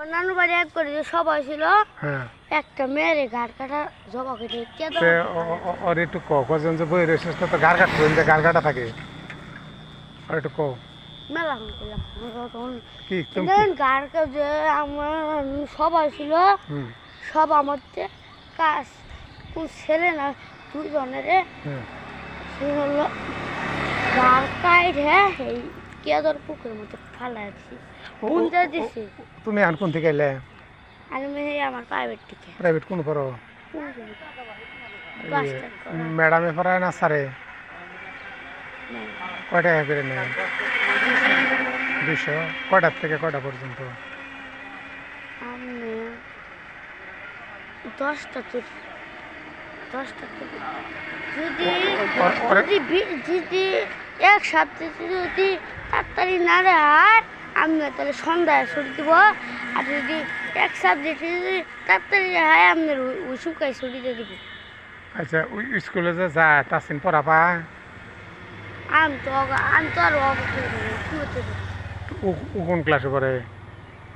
আমার নানু বাড়ি এক করে যে সবাই ছিল, হ্যাঁ একটা মেয়ের ঘাট কাটা জবা কেটে কে তে ওর একটু কজন যে বই রয়েছে তো গার কাটতো গার কাটা থাকে আর একটু কো মেলা ফোন করলাম তখন কি তুমি গার যে আমার সবাই ছিল, হুম সব আমার কাজ কোন ছেলে না দুজনের হুম সে হলো গার কাইট, হ্যাঁ এই কেদর পুকুরের মধ্যে ফালাইছি বুনতে দিছি। তুমি আন কোন থেকে এলে আমি মেয়ে আমার প্রাইভেট থেকে প্রাইভেট কোন পড়ো ম্যাডামে পড়ায় না স্যারে কয় টাকা করে নেয় 200 কয়টার থেকে কয়টা পর্যন্ত আমি 10টা যদি যদি এক সপ্তাহে যদি তাড়াতাড়ি না হয় আমি তাহলে সন্ধ্যায় ছুটি দিব, আর যদি এক সাবজেক্টে যদি তাড়াতাড়ি হয় আপনার ওই শুকাই ছুটি দিয়ে দিব। আচ্ছা ওই স্কুলে যে যায় তাসিন পড়া পায় আমি তো আর শুতে দেবো ও কোন ক্লাসে পড়ে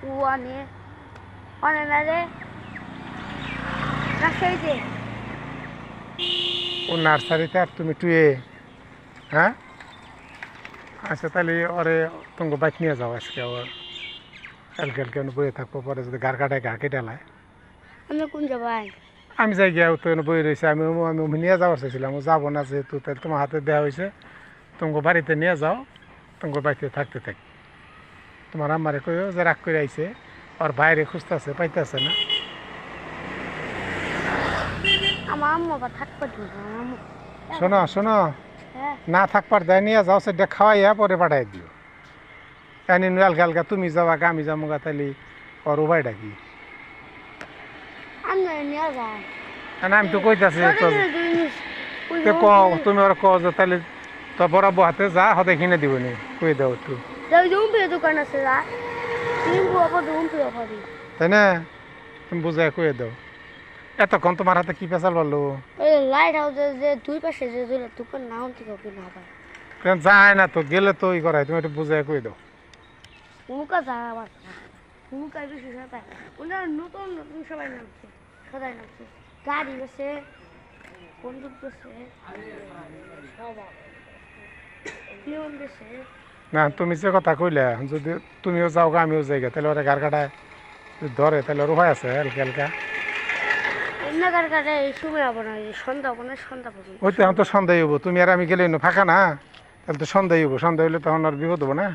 ও অনে না রে রাখাইতে ও নার্সারিতে আর তুমি টুয়ে হ্যাঁ আচ্ছা তাহলে ওরে তোমাকে বাইক নিয়ে যাও আজকে ওর কালকে বইয়ে থাকবো পরে যদি গার কাটায় গা কেটে লায় আমি কোন যাবাই আমি যাই গিয়ে তো বই রয়েছে আমি আমি নিয়ে যাওয়ার চাইছিলাম ও যাবো না যেহেতু তাহলে তোমার হাতে দেওয়া হয়েছে তোমাকে বাড়িতে নিয়ে যাও তোমাকে বাড়িতে থাকতে থাকি তোমার আমারে কইও যে রাগ করে আইছে ওর বাইরে খুঁজতেছে পাইতেছে না আমার আম্মু আবার থাকবে শোনো শোনো হ্যাঁ না থাকবার দেয় নিয়ে যাও সেটা খাওয়াইয়া পরে পাঠাই দিও এনে হালকা হালকা তুমি যাওয়া আমি যাবো গা তাহলে ওর উপায় ডাকি আমি নিয়ে যাই আমি তো কইতাছি তো কও তুমি ওর কও যে তাহলে তো বরাবর হাতে যা হতে কিনে দিব নি কই দাও একটু দোকান আছে তাই না তুমি বুঝাই কয়ে দাও এতক্ষণ তোমার হাতে কি পেঁচাল পারলো ওই লাইট হাউসের যে দুই পাশে যে দোকান না হতে কাউকে না পায় যায় না তো গেলে তো ওই করাই তুমি একটু বুঝাই কয়ে দাও উমুকা যায় আবার উমুকা বেশি সবাই ওনার নতুন নতুন সবাই নামছে সবাই নামছে গাড়ি গেছে বন্দুক গেছে সবাই পিয়ন গেছে। না তুমি যে কথা কইলে যদি তুমিও যাও গা আমিও যাই গা তাহলে ওরা গার কাটায় যদি ধরে তাহলে ওর উপায় আছে হালকা হালকা অন্য গাড়ি কাটে এই সময় হবো না সন্ধ্যা হবো না সন্ধ্যা পর্যন্ত ওই তো এখন তো সন্দেহ হবো তুমি আর আমি গেলে ফাঁকা না তাহলে তো সন্দেহ হবো সন্দেহ হলে তখন আর বিপদ হবো না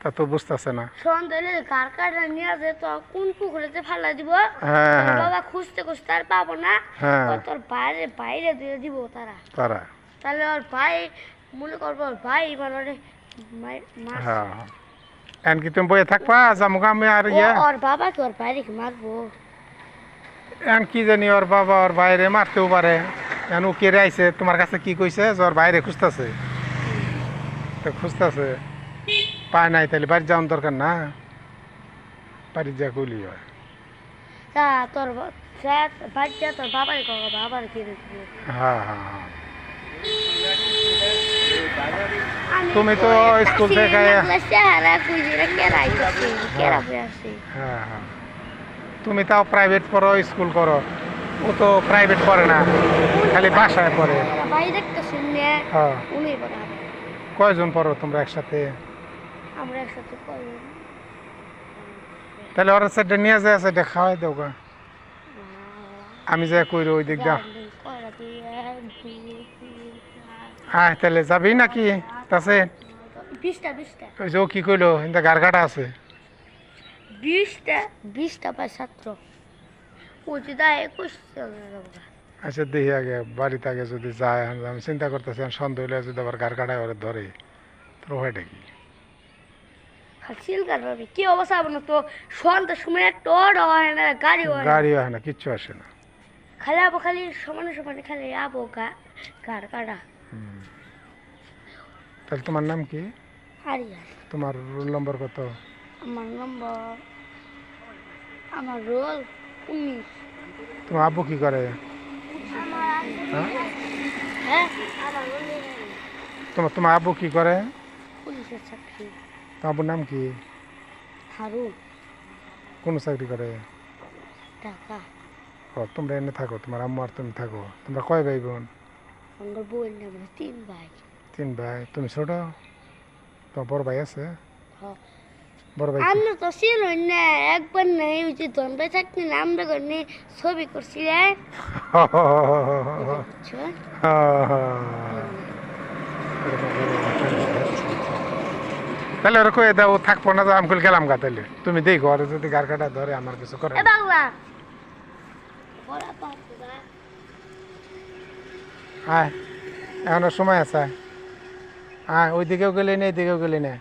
তা তো বুঝতেছে না সন্ধ্যা হলে গাড়ি কাটা নিয়ে যে তো কোন পুকুরেতে ফালা দিব হ্যাঁ হ্যাঁ বাবা খুঁজতে খুঁজতে আর পাবো না হ্যাঁ তোর বাইরে বাইরে দিয়ে দিব তারা তারা তাহলে ওর ভাই মনে করবো ওর ভাই মানে হ্যাঁ এখন কি তুমি বইয়ে থাকবা যাবো আমি আর ইয়া ওর বাবা কি ওর বাইরে মারবো এখন কি জানি ওর বাবা ওর বাইরে মারতেও পারে এখন ও কেড়ে আইছে তোমার কাছে কি কইছে যে ওর বাইরে খুঁজতেছে তো খুঁজতেছে পায় নাই তাহলে বাড়ি যাওয়ার দরকার না বাড়ি যা কইলি হয় তা তোর বাচ্চা তোর বাবার কো বাবার কি দেখবো হ্যাঁ হ্যাঁ হ্যাঁ তুমি তো স্কুল থেকে হ্যাঁ হ্যাঁ তুমি তাও প্রাইভেট পড়ো স্কুল করো ও তো প্রাইভেট পড়ে না খালি বাসায় পড়ে হ্যাঁ কয়জন পড়ো তোমরা একসাথে আমরা একসাথে পড়ি তাহলে ওরা সেটা নিয়ে যায় সেটা খাওয়াই দাও গা আমি যা কইরো ওই দিক দাও হ্যাঁ তাহলে যাবি নাকি তাছে 20টা ওই যে ও কি কইলো কিন্তু গার কাটা আছে 20টা পায় ছাত্র ও যদি 21 আচ্ছা দেখি আগে বাড়িতে আগে যদি যায় আমি চিন্তা করতেছি সন্দেহ হলে যদি আবার গার কাটায় ওরা ধরে তোর ওইটা কি সিল কাটবে কি অবস্থা হবে না তো সন্ধ্যার সময় একটা অটো হয় না গাড়ি হয় না কিচ্ছু আসে না খালি আবো খালি সমানে সমানে খালি আবো গাড় কাটা তাহলে তোমার নাম কি হারিয়া তোমার রোল নম্বর কত আমার রোল 19 তোমার আব্বু কি করে হ্যাঁ তোমার আব্বু কি করে পুলিশের চাকরি তোমার আব্বুর নাম কি হারুন কোন চাকরি করে? টাকা ও তোমরা এনে থাকো, তোমার আম্মু আর তুমি থাকো। তোমরা কয় ভাই বোন? আমার বোন আমরা 3 ভাই। 3 ভাই। তুমি ছোট? তোমার বড় ভাই আছে? হ্যাঁ। বড় ভাই কি? আমরা তো ছিল না একবার নাই ওই যে ধনভাই থাকতে না আমরা ঘরে ছবি করছিলেন বুঝছো? তাহলে ওরা কয়ে দাও, ও থাকবো না তো আমকুল গেলাম গা। তাহলে তুমি দেখো আর যদি গার কাটা ধরে আমার কিছু করে এ বাংলা বড় বাবা আয়, এখনো সময় আছে। আয়, ওই দিকেও গেলি না, এই দিকেও গেলি না।